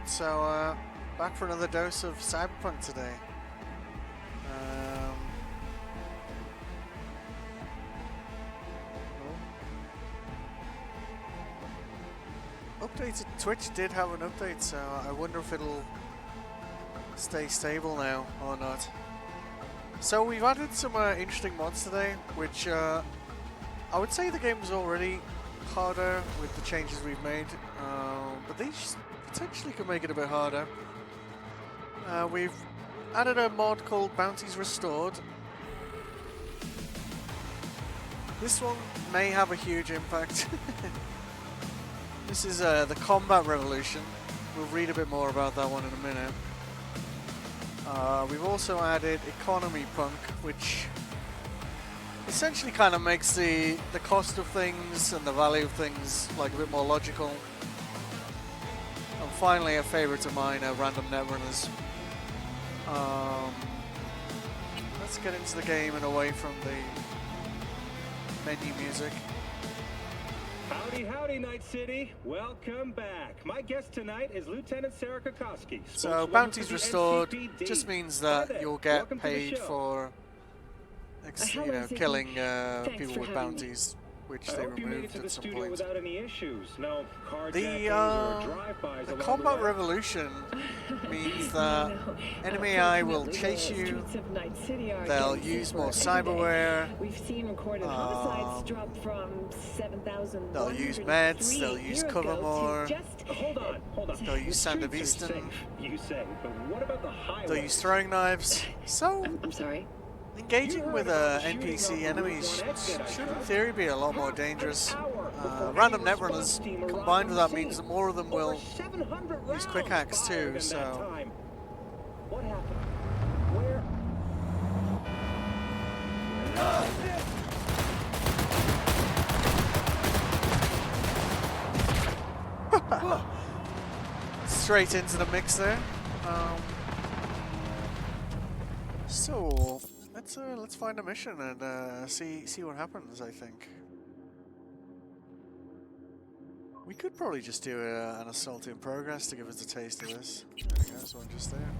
So, back for another dose of Cyberpunk today. Updated Twitch did have an update, so I wonder if it'll stay stable now or not. So we've added some interesting mods today, which I would say the game was already harder with the changes we've made, but these potentially could make it a bit harder. We've added a mod called Bounties Restored. This one may have a huge impact. This is the combat revolution. We'll read a bit more about that one in a minute. We've also added economy punk, which essentially kind of makes the cost of things and the value of things like a bit more logical. And finally, a favourite of mine, random Netrunners. Let's get into the game and away from the menu music. Howdy, howdy, Night City. Welcome back. My guest tonight is Lieutenant Sarah Kokoski. So, Bounties Restored just means that you'll get paid for killing people with bounties, which they removed at some point. Without any issues. No the combat revolution means that enemy AI will chase you, they'll use more cyberware, We've seen recorded homicides drop from 7,000. they'll use meds, they'll use cover more, Hold on. they'll use Sandevistan, You say, but what about the highway? they'll use throwing knives. So I'm sorry. engaging with NPC enemies should in theory be a lot more dangerous. Random Netrunners combined with that means that more of them will use quick hacks too, so... What happened? Where? Straight into the mix there. So let's find a mission and see what happens. I think we could probably just do an assault in progress to give us a taste of this. There we go, there's one just there.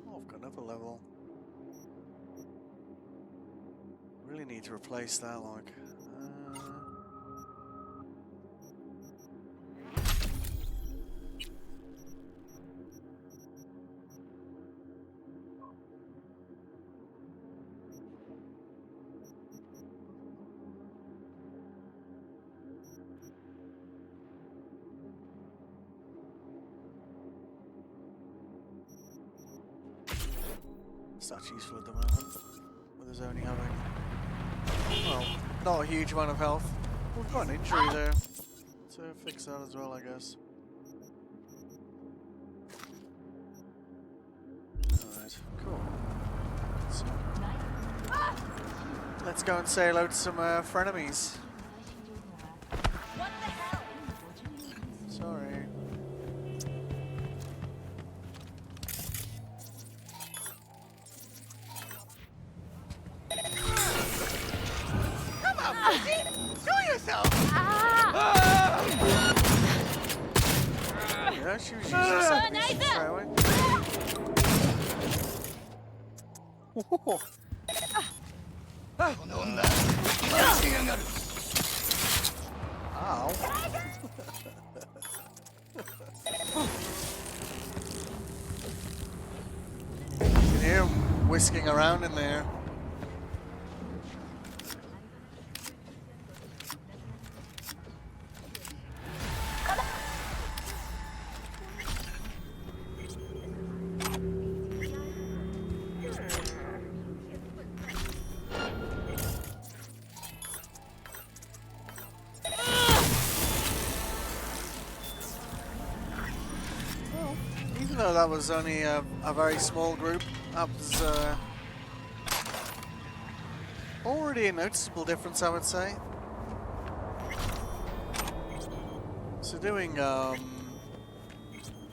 Oh, I've got another level. Really need to replace that log. It's not useful at the moment, with us only having, well, not a huge amount of health. We've got an injury there, so fix that as well, I guess. Alright, cool. So, let's go and say hello to some frenemies. What the hell? Sorry. Show yourself! Yeah, she was using something straight away. Whoa. Ow. You can hear him whisking around in there. Even though that was only a very small group, that was already a noticeable difference, I would say. So doing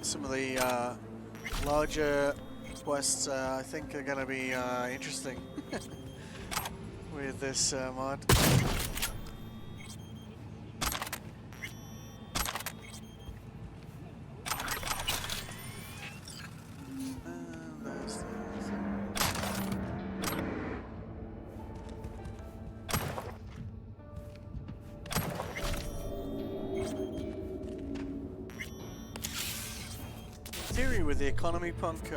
some of the larger quests, I think are going to be interesting with this mod. Theory with the economy punk,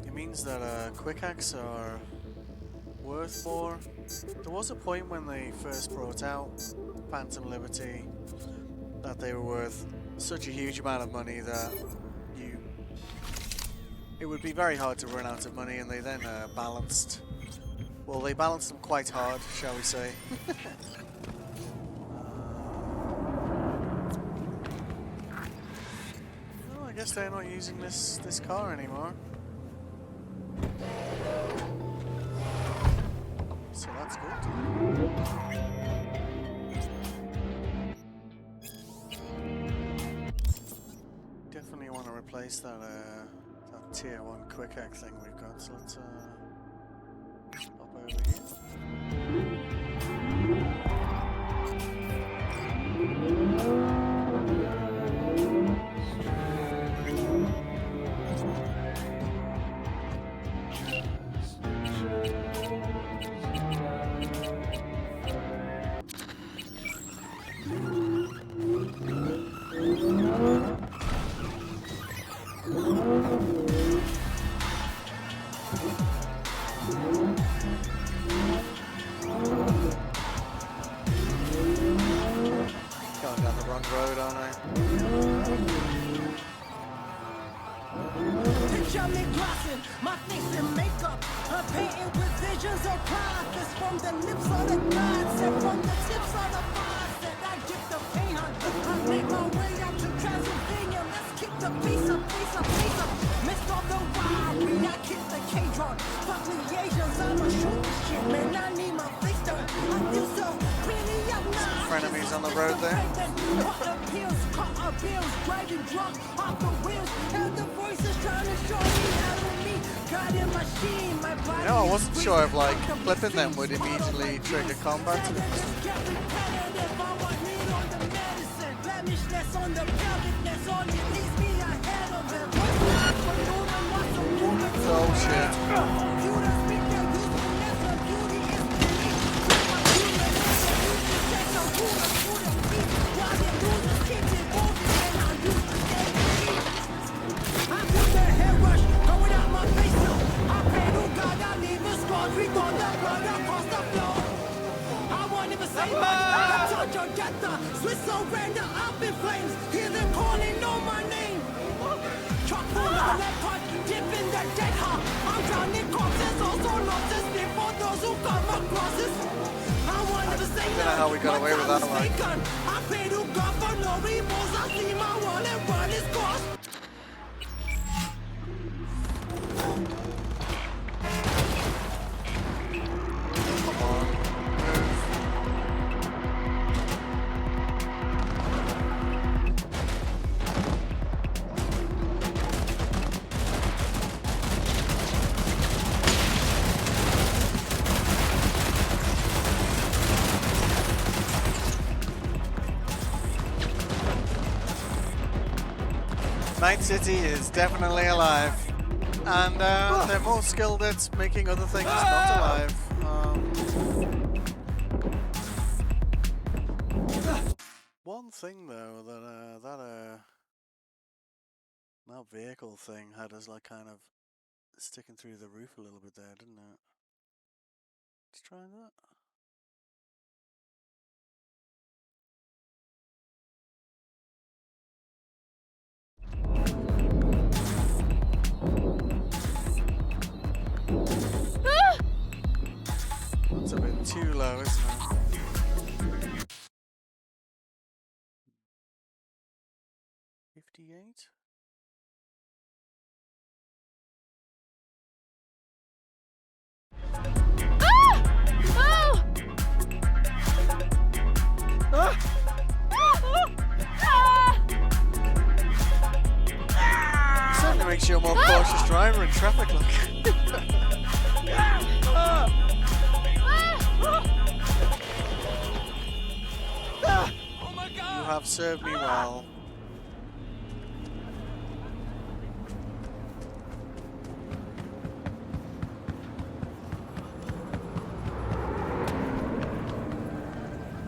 it means that quick hacks are worth more. There was a point when they first brought out Phantom Liberty that they were worth such a huge amount of money that it would be very hard to run out of money, and they then balanced. Well, they balanced them quite hard, shall we say. Oh, I guess they're not using this car anymore. So that's good. Definitely want to replace that that tier 1 quick hack thing we've got. So let's pop over here. Going down the wrong road, aren't I? Picture me glossing, my face in makeup. I'm painting with visions of prophets from the lips of the gods and from the tips of the faucet. I get the pain on. I make my way out to Transylvania. Let's kick the piece up. Missed all the robbery, I kick the K-drum. Fuck the Asians, I'ma shoot this shit, man. I need my face done. I feel so really up now. Frenemies on the road there. Cut bills, driving drunk off the wheels, and the voices trying to show me how to me. God in machine, my body. You know, I wasn't sure if like flipping them would immediately trigger combat. Oh shit. Swiss surrender up in flames. Hear them calling on my name. Truck full of lead pot, dip in the dead heart. I'm drowning corpses, also losses before those who come across us. I want never say I don't know how we got away with that one. I pray to God for no remorse. I see my wallet run its course. Come on. Night City is definitely alive, and they're more skilled at making other things not alive. One thing though that vehicle thing had us like kind of sticking through the roof a little bit there, didn't it? Let's try that. It's a bit too low, isn't it? 58? Certainly makes you a more cautious driver in traffic, look. You have served me well.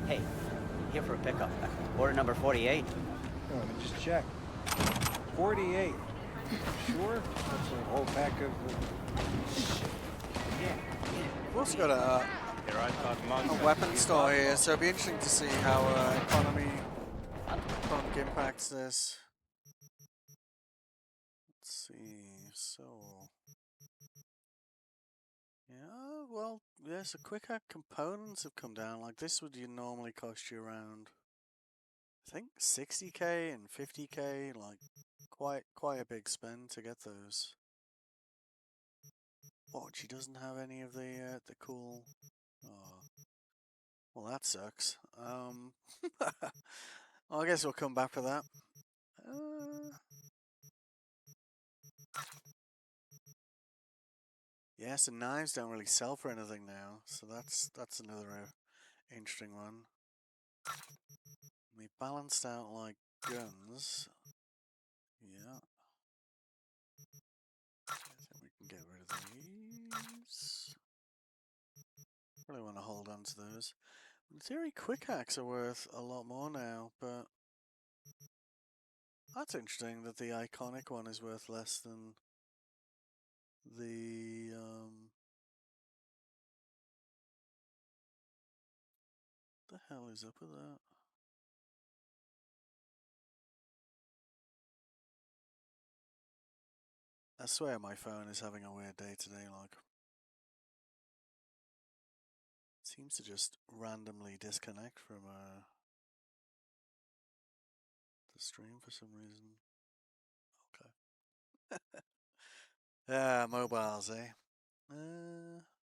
Hey, here for a pickup. Order number 48. Oh, let me just check. 48. Sure. That's a whole pack of. We've also got a Here I thought weapon store here, so it'll be interesting to see how economy punk impacts this. Let's see, so yeah, well, yeah, so quick hack components have come down. Like this would normally cost you around, I think, 60k and 50k, like quite a big spend to get those. Oh, she doesn't have any of the cool. Oh, well, that sucks. Well, I guess we'll come back for that. Yeah, so knives don't really sell for anything now, so that's another interesting one. We balanced out like guns. Yeah. I think we can get rid of these. Really want to hold on to those. In theory, quick hacks are worth a lot more now, but that's interesting that the iconic one is worth less than the the hell is up with that? I swear my phone is having a weird day today, like. Seems to just randomly disconnect from the stream for some reason. Okay. Mobiles, eh?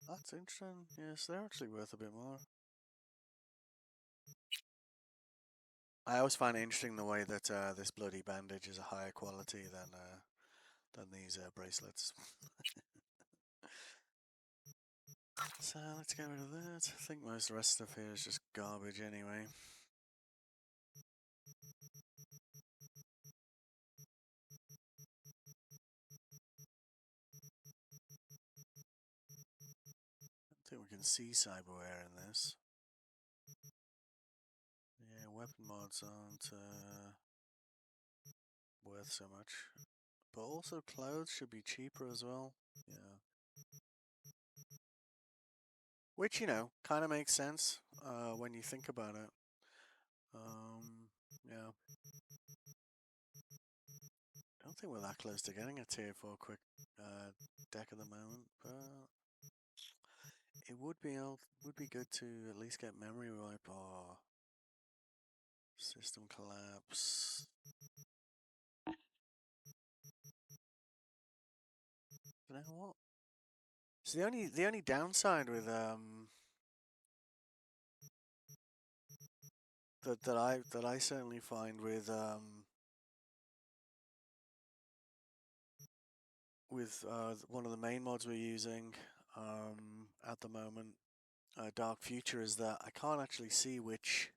That's interesting. Yes, they're actually worth a bit more. I always find it interesting the way that this bloody bandage is a higher quality than these bracelets. So let's get rid of that. I think most of the rest of stuff here is just garbage anyway. I think we can see cyberware in this. Yeah, weapon mods aren't worth so much. But also clothes should be cheaper as well. Yeah. Which, you know, kind of makes sense when you think about it. Yeah. I don't think we're that close to getting a tier 4 quick deck at the moment, but it would be good to at least get memory wipe or system collapse. You know what? So the only downside with that I certainly find with one of the main mods we're using at the moment, Dark Future, is that I can't actually see which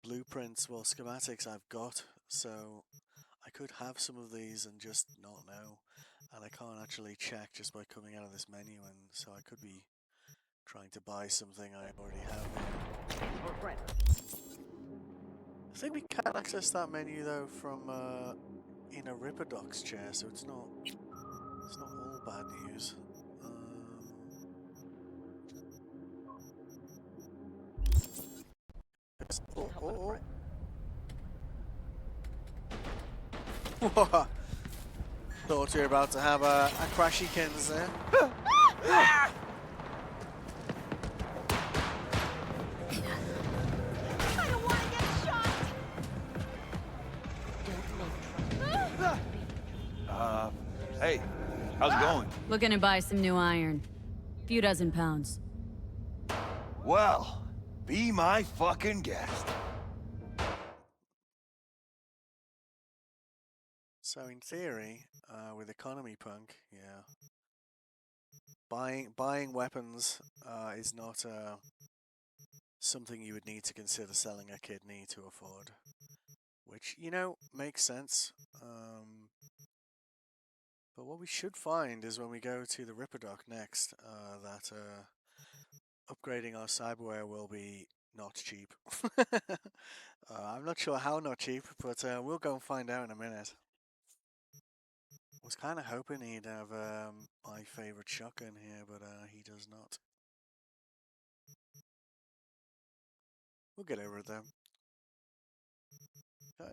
blueprints, well, schematics I've got, so I could have some of these and just not know, and I can't actually check just by coming out of this menu, and so I could be trying to buy something I already have here. I think we can access that menu though from in a Ripperdocs chair, so it's not all bad news. Oh. Thought you were about to have a crashykins there. I don't want to get shot! Hey, how's it going? Looking to buy some new iron. Few dozen pounds. Well, be my fucking guest. So in theory, with economy punk, yeah, buying weapons is not something you would need to consider selling a kidney to afford, which, you know, makes sense. But what we should find is when we go to the Ripperdoc next, that upgrading our cyberware will be not cheap. I'm not sure how not cheap, but we'll go and find out in a minute. was kind of hoping he'd have my favorite shotgun here, but he does not. We'll get over it though. Okay.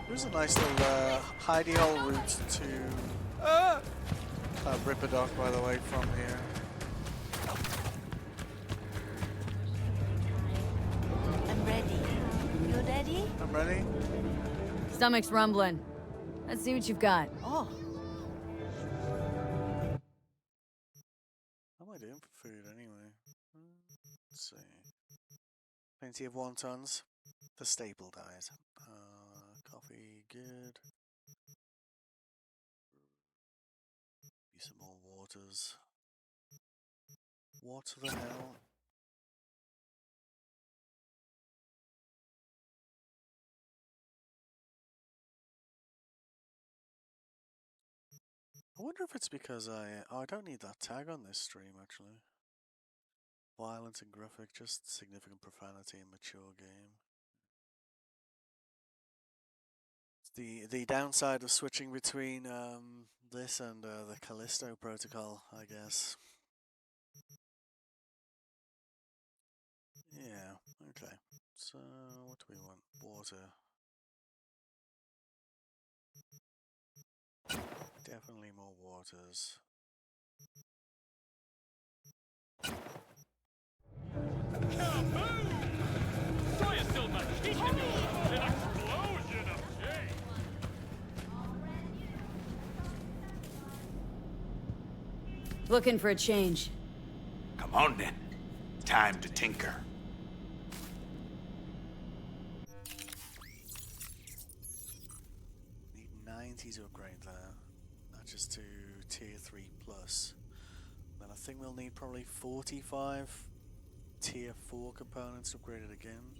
There's a nice little hidey hole route to Ripperdoc, by the way, from here. I'm ready. You ready? I'm ready. Stomach's rumbling. Let's see what you've got. Oh, How am I doing for food anyway? Let's see. Plenty of wontons. The staple diet. Coffee, good. Use some more waters. What the hell? I wonder if it's because I don't need that tag on this stream actually. Violent and graphic, just significant profanity and mature game. It's the downside of switching between this and the Callisto protocol, I guess. Yeah, okay. So what do we want? Water. Definitely more waters. Looking for a change. Come on then. Time to tinker. Need 90 to upgrade that. Not just to tier 3 plus. Then I think we'll need probably 45 tier 4 components to upgrade it again.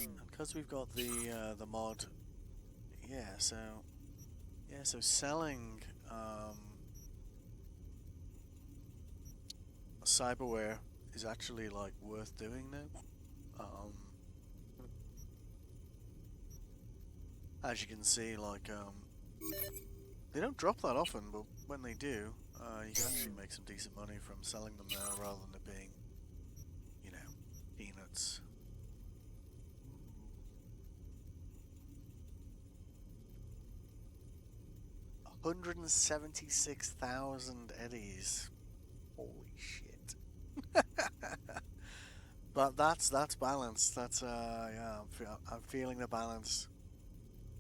And because we've got the mod, so selling cyberware is actually like worth doing now. As you can see, like they don't drop that often, but when they do, you can actually make some decent money from selling them now, rather than it being, you know, peanuts. $176,000 eddies. Holy shit! But that's balance. That's yeah, I'm feeling the balance.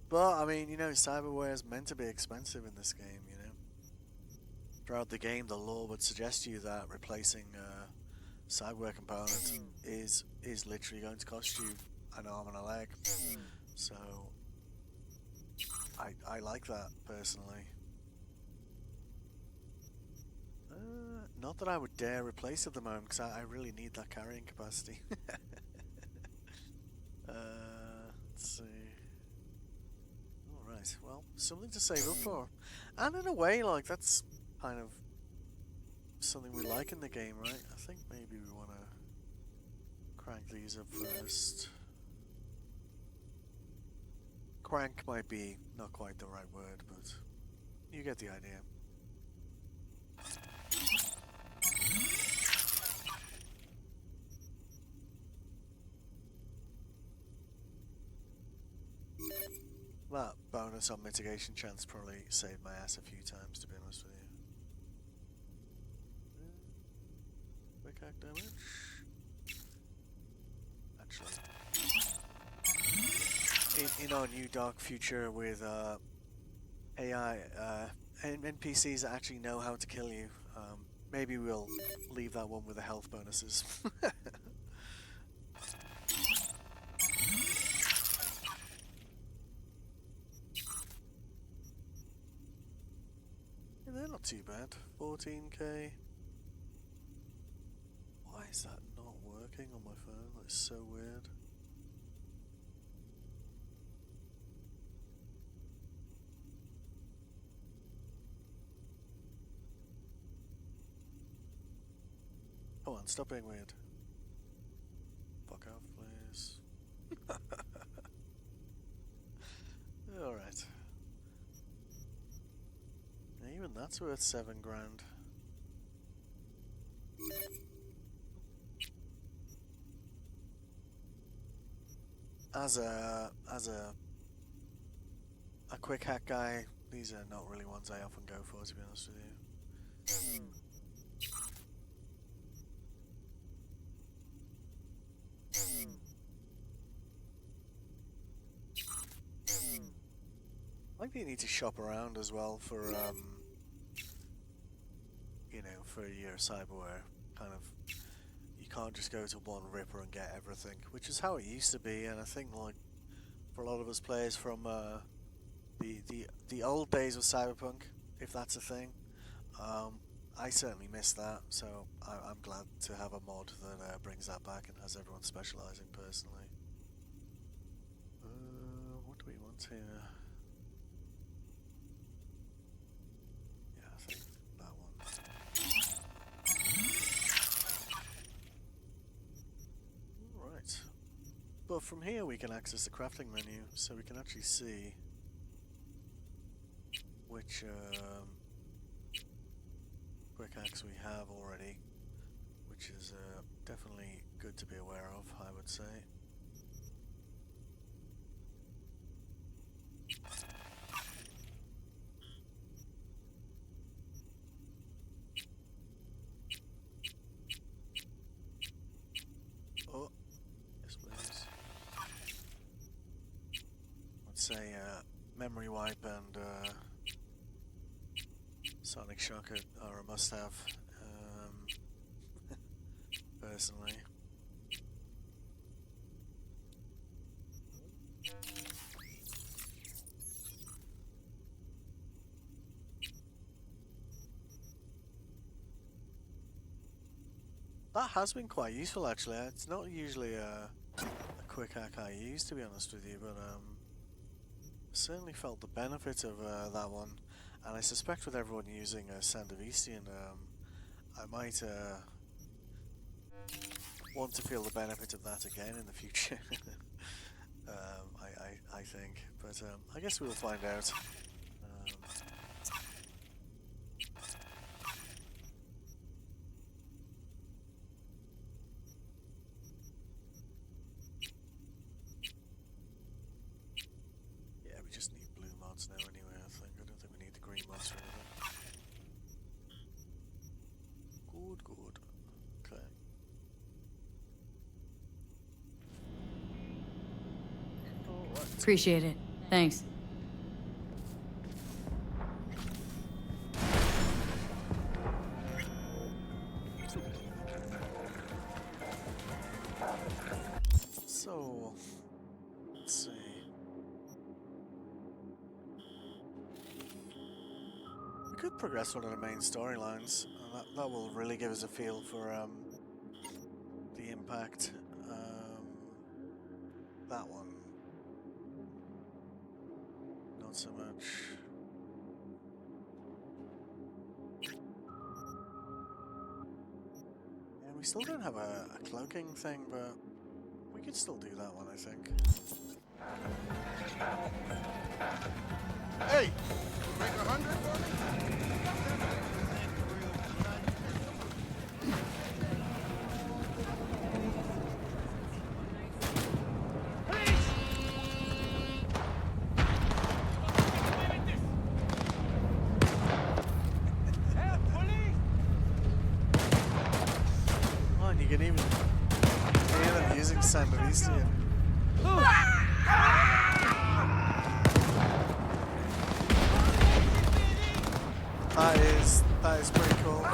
But I mean, you know, cyberware is meant to be expensive in this game. You know, throughout the game, the law would suggest you that replacing cyberware components is literally going to cost you an arm and a leg. So I like that personally. Not that I would dare replace at the moment, because I really need that carrying capacity. Let's see. Alright, well, something to save up for. And in a way, like, that's kind of something we like in the game, right? I think maybe we want to crank these up first. Crank might be not quite the right word, but you get the idea. That bonus on mitigation chance probably saved my ass a few times, to be honest with you. Quick hack damage. Actually, in our new dark future with AI, NPCs that actually know how to kill you, maybe we'll leave that one with the health bonuses. They're not too bad. 14k. Why is that not working on my phone? That's so weird. Come on, stop being weird. Fuck off, please. That's worth 7 grand. As a quick hack guy, these are not really ones I often go for, to be honest with you. I think you need to shop around as well for, you know, for your cyberware. Kind of, you can't just go to one ripper and get everything, which is how it used to be. And I think, like, for a lot of us players from the old days of Cyberpunk, if that's a thing, I certainly miss that. So I'm glad to have a mod that brings that back and has everyone specialising personally. What do we want here? Yeah, I think that one. Right. But from here we can access the crafting menu, so we can actually see which quick hacks we have already, which is definitely good to be aware of, I would say. Oh, yes please. I'd say memory wipe and Sonic Shock are a must-have, personally. That has been quite useful, actually. It's not usually a quick hack I use, to be honest with you, but certainly felt the benefit of that one. And I suspect with everyone using Sandovistian, I might want to feel the benefit of that again in the future. I think, but I guess we'll find out. Yeah, we just need blue mods now anyway, I think. I don't think we need the green mods for anything. Good, good. Okay. Appreciate it. Thanks. So, let's see. We could progress one of the main storylines, and that will really give us a feel for the impact. That one. Not so much. Yeah, we still don't have a cloaking thing, but we could still do that one, I think. Hey! Make 100 for me? Oh, and you can even hear them using Sandovistian. That is pretty cool.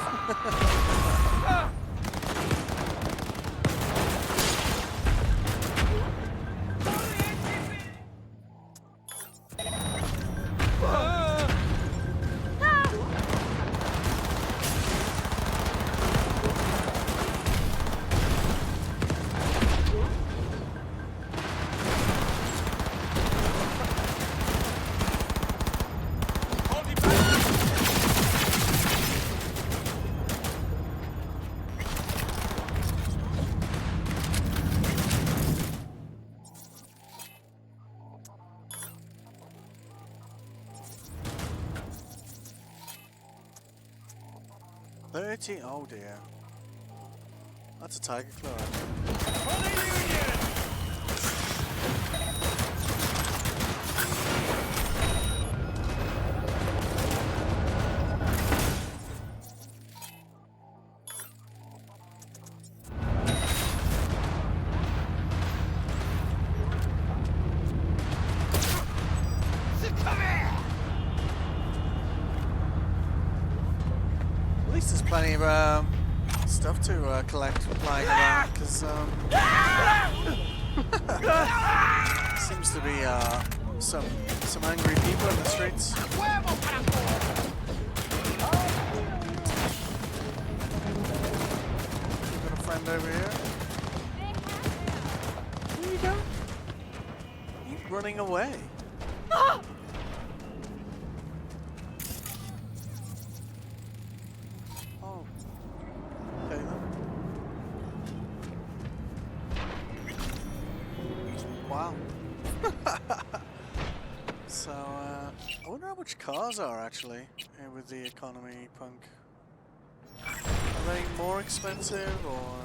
30. Oh dear. That's a tiger claw. At least there's plenty of stuff to collect flying around, because seems to be some angry people in the streets. You got a friend over here. Where you going? He's running away. Okay then. Wow. So, I wonder how much cars are actually here with the economy punk. Are they more expensive or?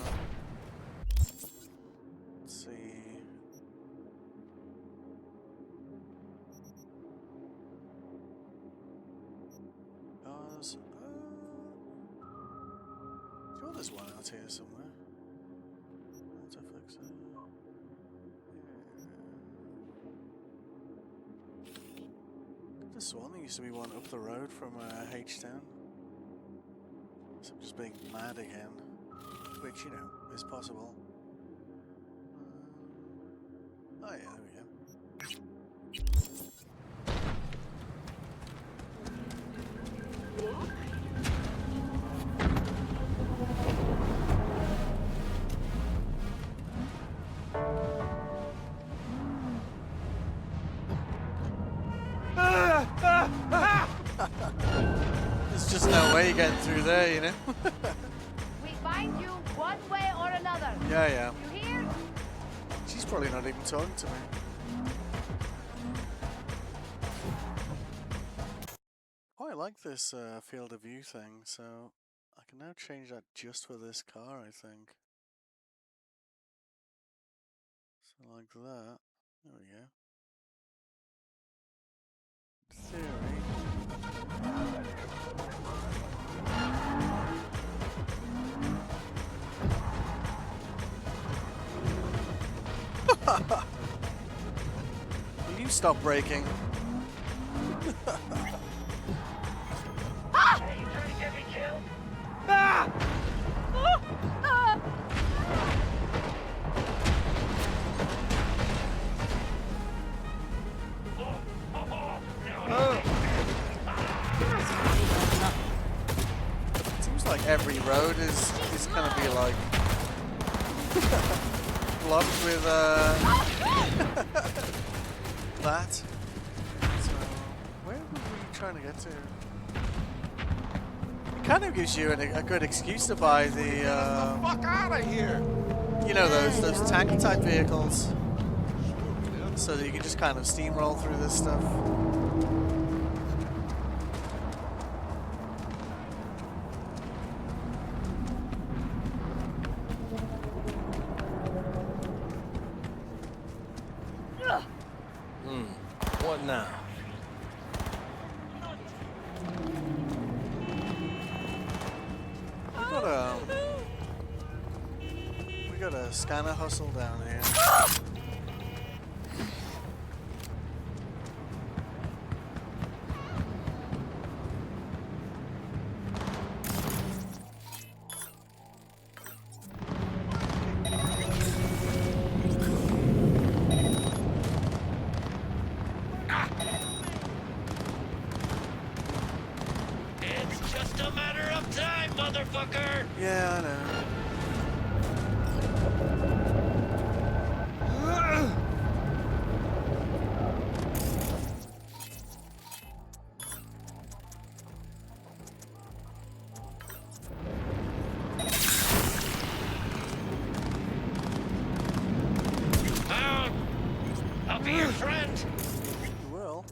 Let's see. Cars. Sure, there's one out here somewhere. Let's fix it. This one, there used to be one up the road from H-Town. So I'm just being mad again, which, you know, is possible. Oh yeah, there we go. There's just no way you're getting through there, you know? We find you one way or another. Yeah, yeah. You hear? She's probably not even talking to me. Oh, I like this field of view thing, so I can now change that just for this car, I think. So like that. There we go. Theory. Will you stop braking? Ah! Hey, you trying to get me killed? Ah! It seems like every road is gonna be like blocked with that. So where were we trying to get to? It kind of gives you a good excuse to buy the Fuck out of here! you know, those tank type vehicles, so that you can just kind of steamroll through this stuff. What now? We got a scanner hustle down here. It's just a matter of time, motherfucker! Yeah, I know. I'll be your friend! You will.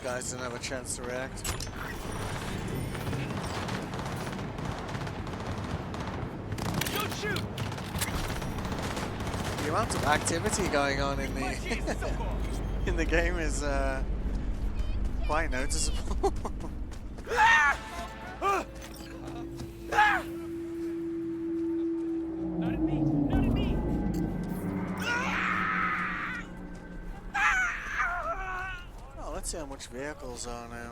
guys didn't have a chance to react. Don't shoot! The amount of activity going on in the in the game is quite noticeable. Not at me! Not at me! Oh, let's see how much vehicles are now.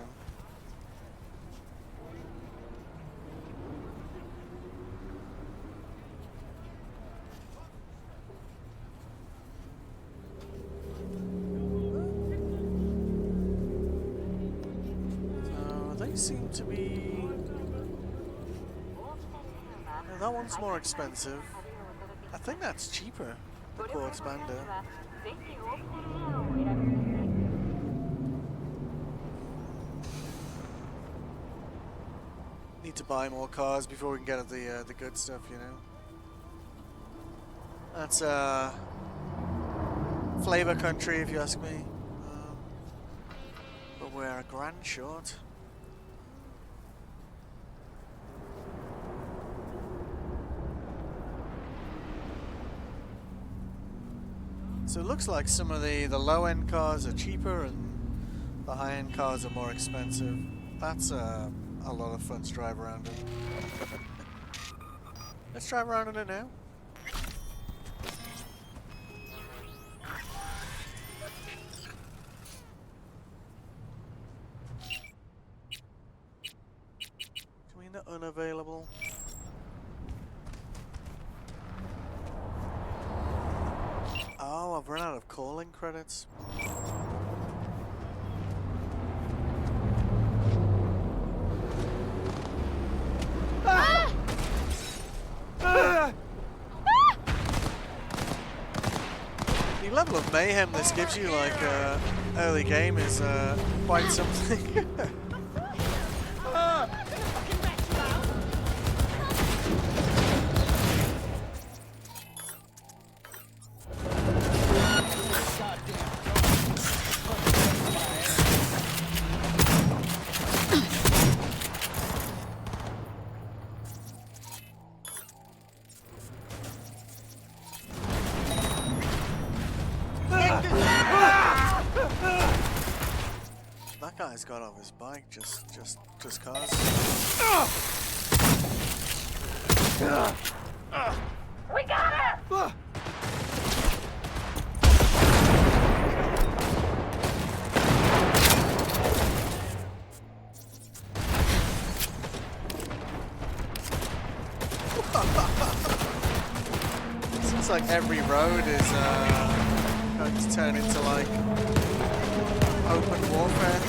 So they seem to be. Well, that one's more expensive. I think that's cheaper. The core expander. Need to buy more cars before we can get at the good stuff, you know. That's flavor country, if you ask me. But we're a grand short. So it looks like some of the low-end cars are cheaper and the high-end cars are more expensive. That's a lot of fun to drive around in. Let's drive around in it now. Can we not unavailable? Oh, I've run out of calling credits. The level of mayhem this gives you, like, early game is quite something. That guy's got off his bike just cause. We got her! Seems like every road is going to turn into like open warfare.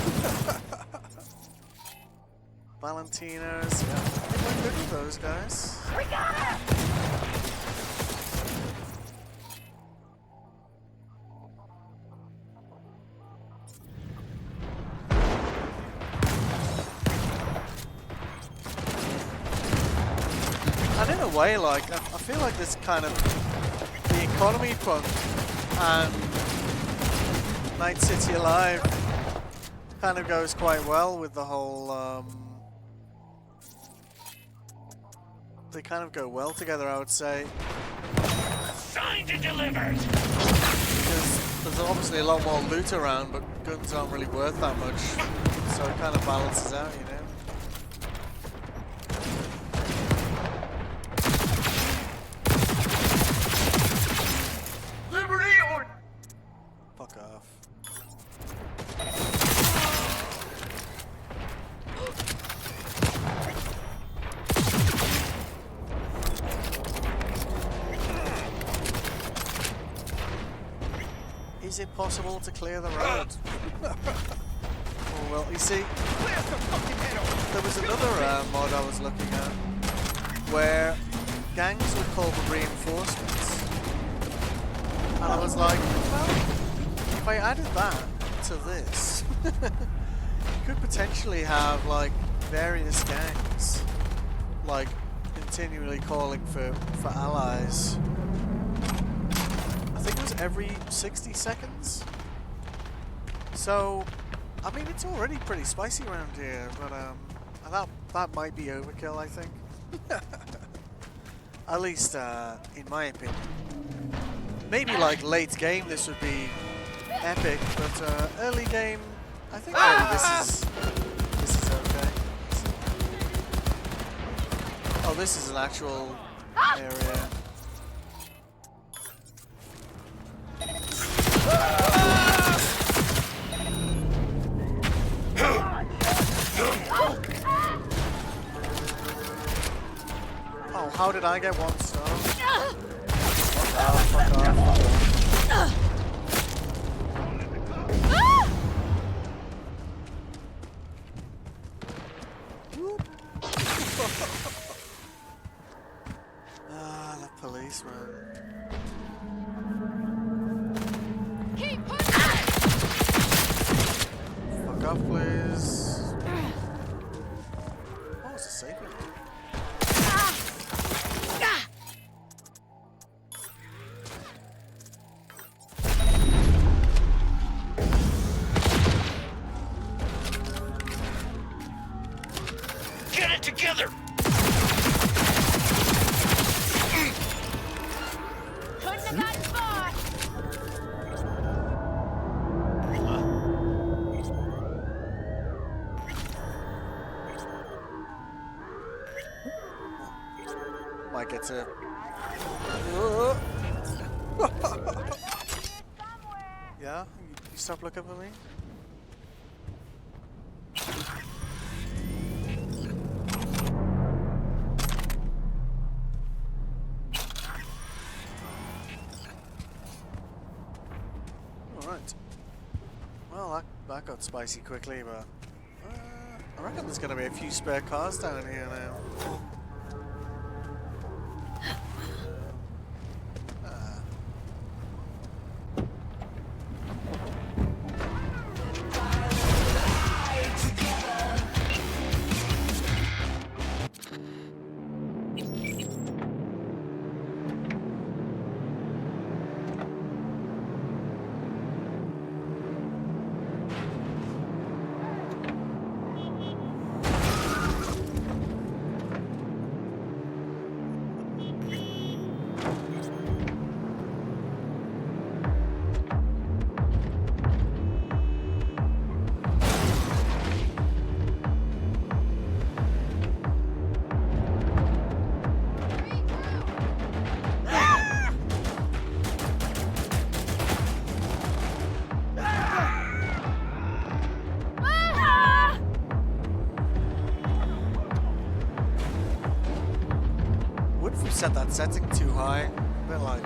Valentinos, yeah. I think we're good with those guys. We got her! And in a way, like, I feel like this kind of, the economy punk and Night City Alive kind of goes quite well with the whole, they kind of go well together, I would say. Signed and delivered! Because there's obviously a lot more loot around, but guns aren't really worth that much. So it kind of balances out, you know? Liberty or... Fuck off. Is it possible to clear the road? Oh, well, you see, there was another mod I was looking at where gangs would call for reinforcements. And I was like, well, if I added that to this, you could potentially have like various gangs like continually calling for allies. I think it was every 60 seconds. So I mean, it's already pretty spicy around here, but that might be overkill, I think. At least in my opinion. Maybe like late game this would be epic, but early game, I think maybe this is okay. Oh, this is an actual area. Oh, how did I get 1 star? Fuck off. Ah, the policeman. Keep pushing! Fuck off, please. Oh, it's a safe one. Get it together! Couldn't have gotten far! Might get to. Yeah? You stop looking for me? Alright. Well, that got spicy quickly, but I reckon there's going to be a few spare cars down here now. Set that setting too high. A bit like.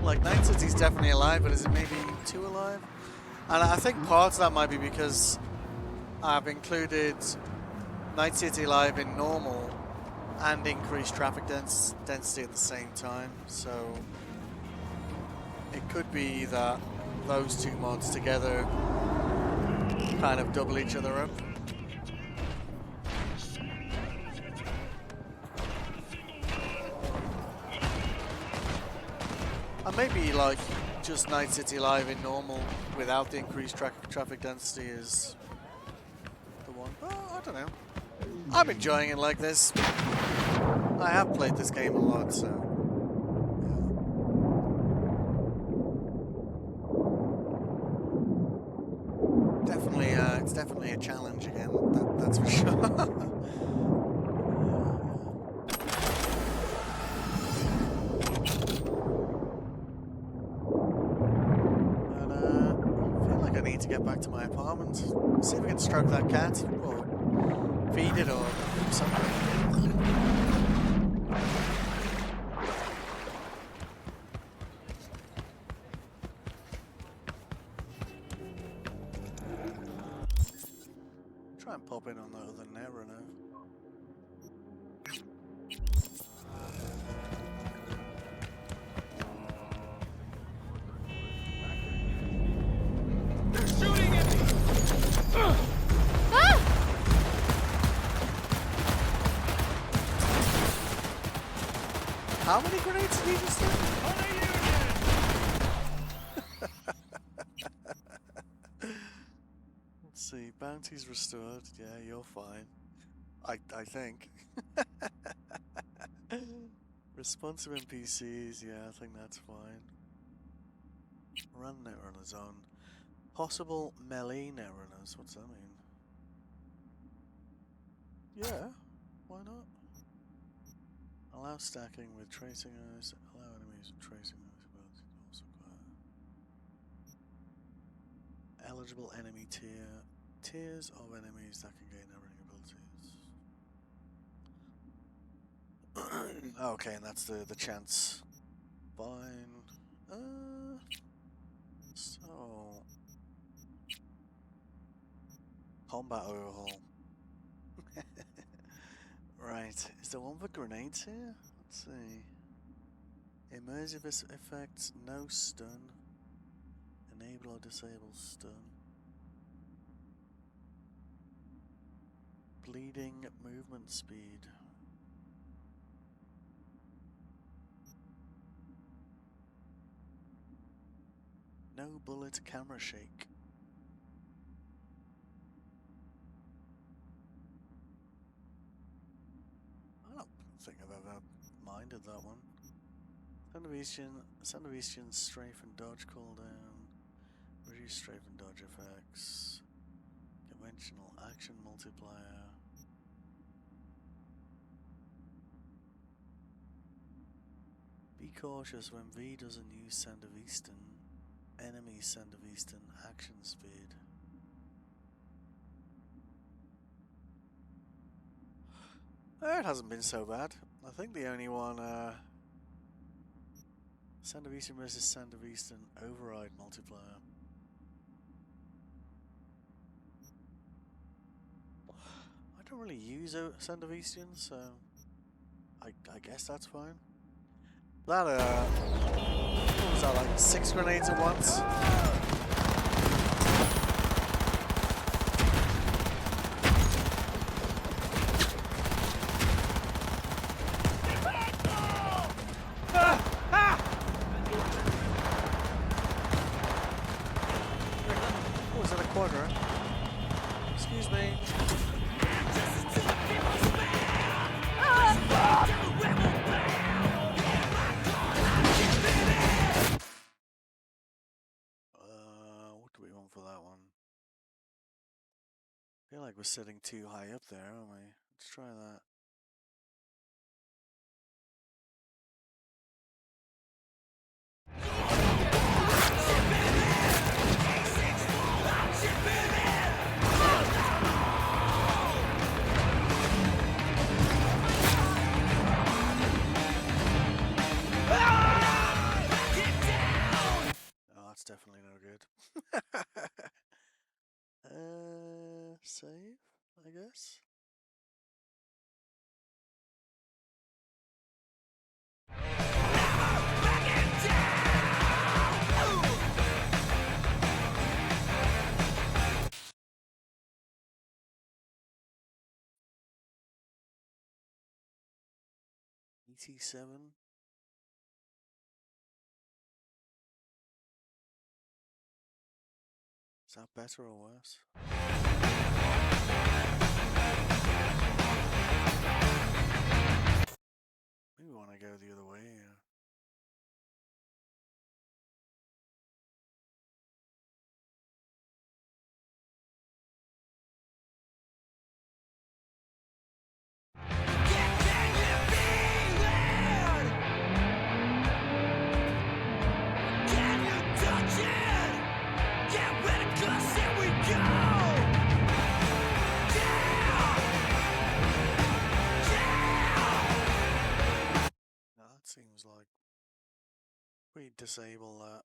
Like Night City's definitely alive, but is it maybe too alive? And I think parts of that might be because I've included Night City Live in normal and increased traffic density at the same time. So it could be that those two mods together kind of double each other up. And maybe like just Night City Live in normal without the increased traffic density is the one. Oh, I don't know. I'm enjoying it like this. I have played this game a lot, so definitely, it's definitely a challenge again. That's for sure. To get back to my apartment. See if we can stroke that cat or feed it or something. Try and pop in on the other Netrunners. How many grenades did he just throw? bounties restored. Yeah, you're fine. I think. Responsive NPCs, yeah, I think that's fine. Run Netrunners on. Possible melee Netrunners, what's that mean? Yeah, why not? Allow stacking with tracing eyes, allow enemies with tracing eyes ability to also acquire. Eligible enemy tier. Tiers of enemies that can gain everything abilities. Okay, and that's the chance. Fine. So combat overhaul. Right, is there one for grenades here? Let's see. Immersive effects, no stun. Enable or disable stun. Bleeding movement speed. No bullet camera shake. I don't think I've ever minded that one. Sound of Eastern strafe and dodge cooldown. Reduce strafe and dodge effects. Conventional action multiplier. Be cautious when V doesn't use Sound of Eastern. Enemy Sound of Eastern action speed. It hasn't been so bad. I think the only one, Sound of Eastern versus Sound of Eastern override multiplier. I don't really use Sound of Eastern, so I guess that's fine. That, what was that, like 6 grenades at once? Was it a quadrant? Excuse me. What do we want for that one? I feel like we're sitting too high up there, aren't we? Let's try that. Oh, that's definitely no good. Save, I guess. ET7. Is that better or worse? Maybe we want to go the other way here. That seems like we disable that.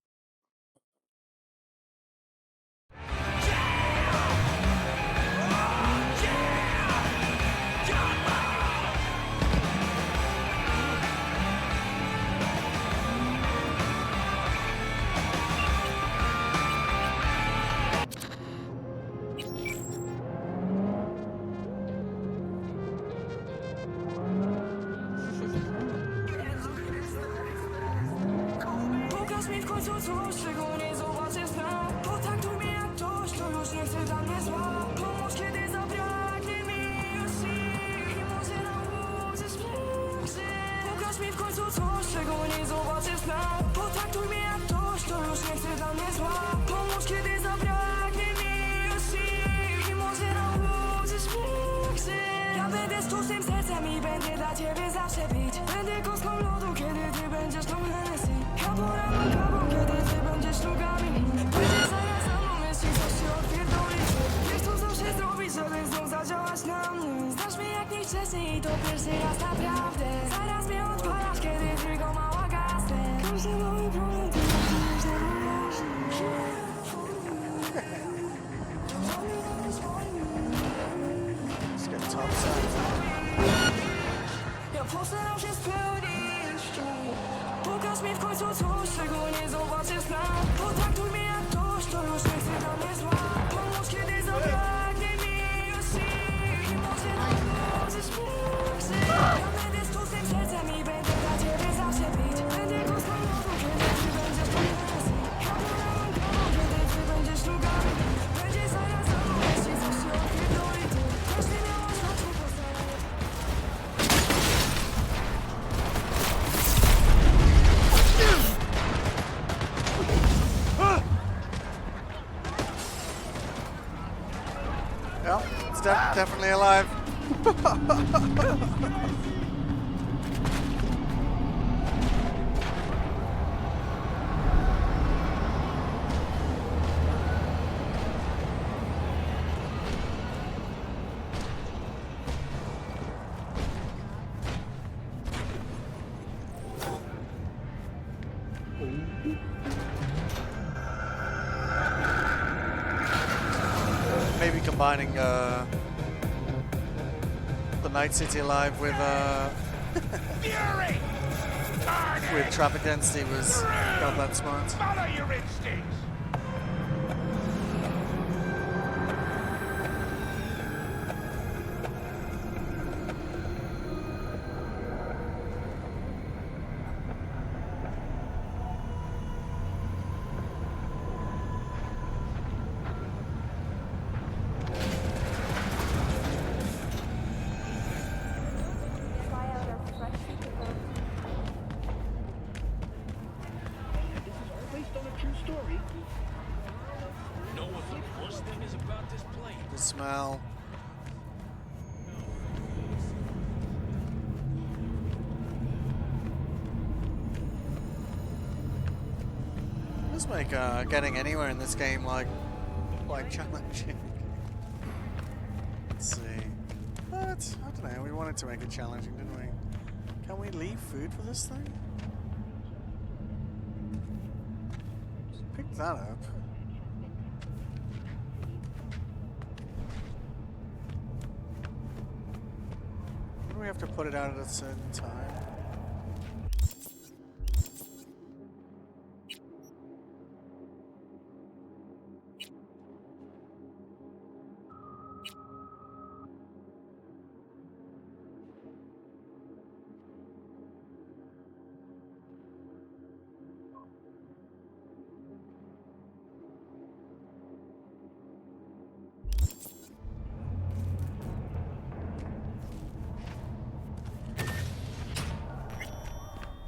Końcu złożnego nie zobaczysz nam. Potraktuj mnie jak ktoś, kto już nie chce dla mnie zła. Pokaż mi w końcu coś, czego nie zobaczysz nam. Potraktuj mnie jak ktoś, kto już nie chce dla mnie zła. Pomóż, kiedy zabraknie mi już sił. I może nauczysz mnie jak żyć. Ja będę sztucznym sercem i będę dla ciebie zawsze bić. Będę kostką lodu, kiedy ty będziesz tą Hennessy. Ja poranną kawą, kiedy ty będziesz nogami. Będziesz zaraz za mną, jeśli coś się odpierdoli. Wiesz co zawsze zrobić, żeby znów zadziałać na mnie. Znasz mnie jak nikt wcześniej i to pierwszy raz naprawdę. Zaraz mnie odpalasz, kiedy tylko mała gasnę. Każdy mały problem, ty rozumiesz na poważnie. Let's get top side. Ja postaram się spełnić. Pokaż mi w końcu coś, czego nie zobaczysz nam. Potraktuj mnie jak ktoś, kto już nie chce dla mnie zła. Pomóż, kiedy zabraknie mi już sił. I może nauczysz mnie jak żyć. Ja będę sztucznym sercem i będę dla ciebie zawsze bić. Będę kostką lodu, kiedy ty będziesz tą Hennessy. Ja poranną kawą, kiedy ty będziesz nogami. Będzie zaraz za mną, jeśli coś się odpierdoli. Ty też nie miałaś oczu postarać. Yeah, it's definitely alive. Maybe combining the Night City Alive with Fury! Carnage! with traffic density was not that smart. Follow your instincts! The smell. Does make getting anywhere in this game like challenging. Let's see. But I don't know. We wanted to make it challenging, didn't we? Can we leave food for this thing? Pick that up. Do we have to put it out at a certain time?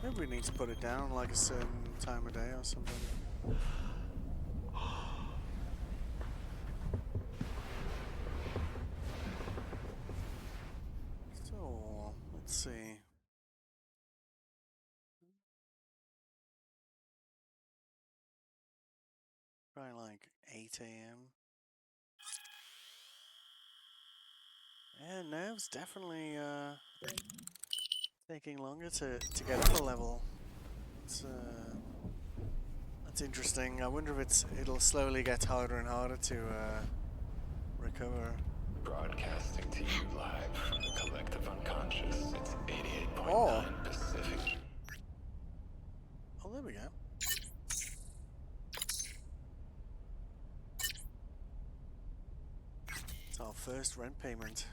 Maybe we need to put it down like a certain time of day or something. So, let's see. Probably like 8 a.m. Yeah, no, it's definitely taking longer to get up a level. That's interesting. I wonder if it'll slowly get harder and harder to recover. Broadcasting to you live from the collective unconscious. It's 88.9 Oh. Pacific. Oh, there we go. It's our first rent payment.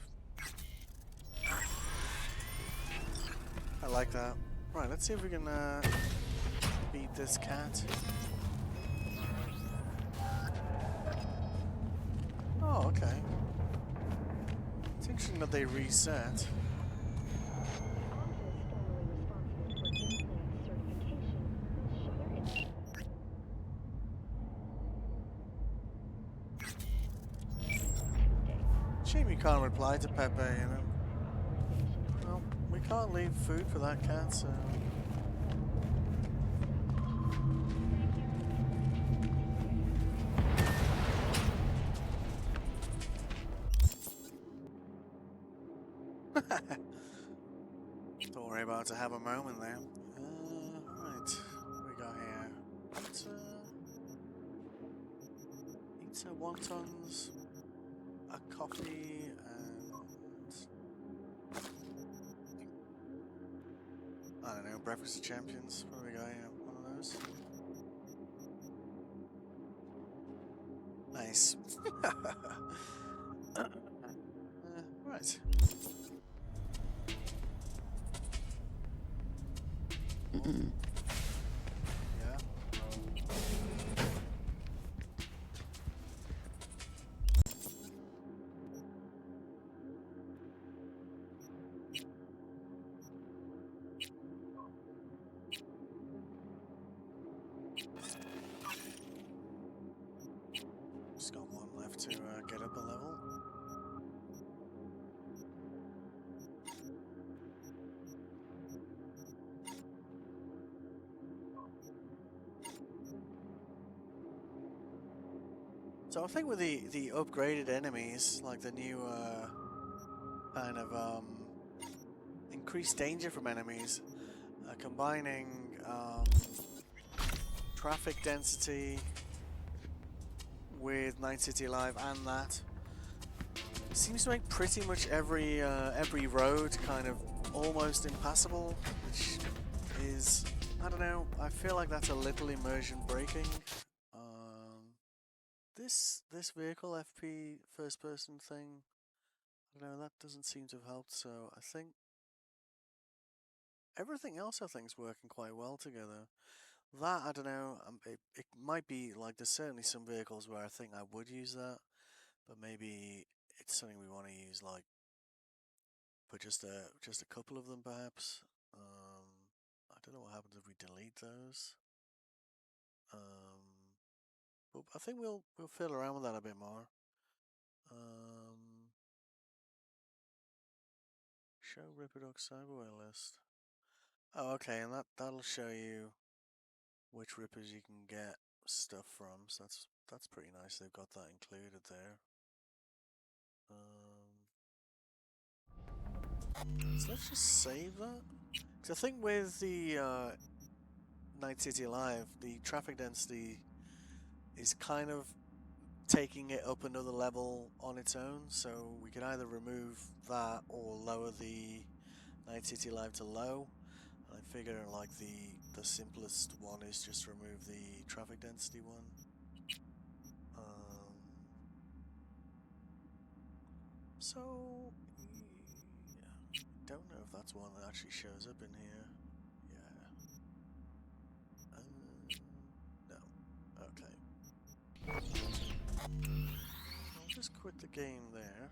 I like that. Right, let's see if we can beat this cat. Oh, okay. It's interesting that they reset. Shame you can't reply to Pepe, you know. Well, we can't leave food for that cat, so... Don't worry about it, have a moment there. Right, what we got here? Pizza, wontons, a coffee, and... I don't know, breakfast of champions. What do we got here? One of those? Nice. Right. Yeah. Just got one left to get up a level. So I think with the upgraded enemies, like the new kind of increased danger from enemies, combining traffic density with Night City Live and that seems to make pretty much every road kind of almost impassable, which is, I don't know, I feel like that's a little immersion breaking. This vehicle FP first person thing, I don't know, that doesn't seem to have helped, so I think everything else I think is working quite well together. That, I don't know, it might be like there's certainly some vehicles where I think I would use that, but maybe it's something we want to use like for just a couple of them perhaps. I don't know what happens if we delete those. But I think we'll fiddle around with that a bit more. Show Ripperdoc Cyberware list. Oh, okay, and that'll show you which rippers you can get stuff from. So that's pretty nice. They've got that included there. So let's just save that. Because I think with the Night City Live, the traffic density is kind of taking it up another level on its own. So we could either remove that or lower the Night City Live to low. I figure like the simplest one is just remove the traffic density one. So yeah, don't know if that's one that actually shows up in here. Yeah. No. Okay. I'll just quit the game there.